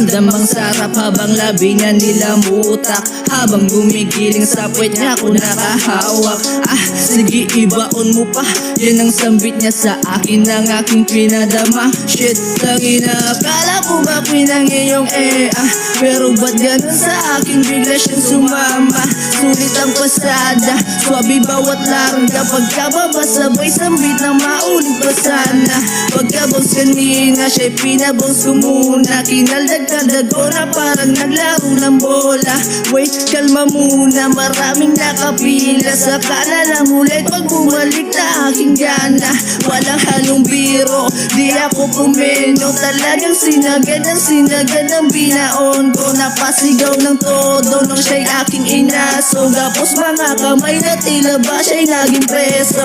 Nararamdamang sarap habang labi niya nilamutak, habang gumigiling sa puwet niya ako nakahawak. Sige ibaon mo pa, yan ang sambit niya sa akin ng aking pinadama. Shit, tangina, akala ko ba pinang iyong pero ba't ganun sa akin bigla siyang sumama? Sulit ang pasada, swabe bawat larong, kapag kababa sabay sambit na maulit pa sana. Pagkabounce kanina siya'y pinabounce ko muna, kinaldag-kaldag ko na parang naglaro ng bola. Wait, kalma muna, maraming nakapila, saka na lang ulit pag bumalik na aking gana. Walang halong biro, di ako pumeno, talagang sinagad ang binaon ko. Napasigaw ng todo nung siya'y aking inaso, gapos mga kamay na tila ba siya'y naging preso.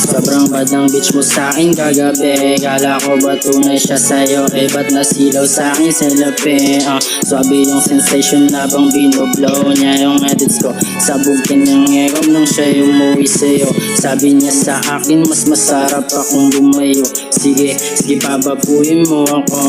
Sobrang bad ng bitch mo sa'kin kagabi, kala ko ba tunay siya sa'yo, ba't nasilaw sa'kin sa lapi? Swabe yung sensation habang binoblow niya yung edits ko, sabugin niyang ekom nung siya umuwi sa'yo. Sabi niya sa akin mas masarap akong bumayo. Sige bababuhin mo ako,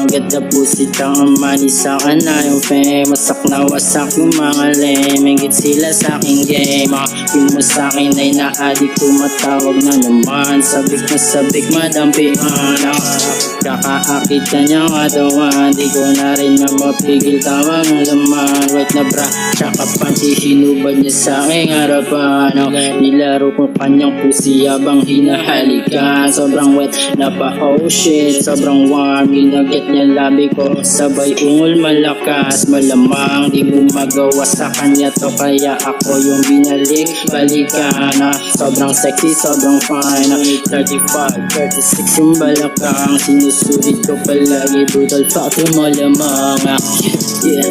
ganda pusit ang mali sa'kin na yung fame. Wasak na wasak yung mga lame, hingit sila sa'king game. Feel mo sa'kin ay na-addict, tumatawag na naman, sabik na sabik madampihan. Kakaakit ka niyang katawan, di ko na rin na mapigil tawag ng laman. White na bra, tsaka panty, hinubad niya sa'king harapan. Nilaro ko kanyang pusi habang hinahalikan. Sobrang wet na pa, oh shit, sobrang warm, inaget niya labi ko, sabay ungol malakas. Malamang di mo magawa sa kanya to, kaya ako yung balikan. Sobrang sexy, sobrang fine, 35, 36 yung balakang, sinusulit ko palagi, brutal fuck yung malamang. Yeah.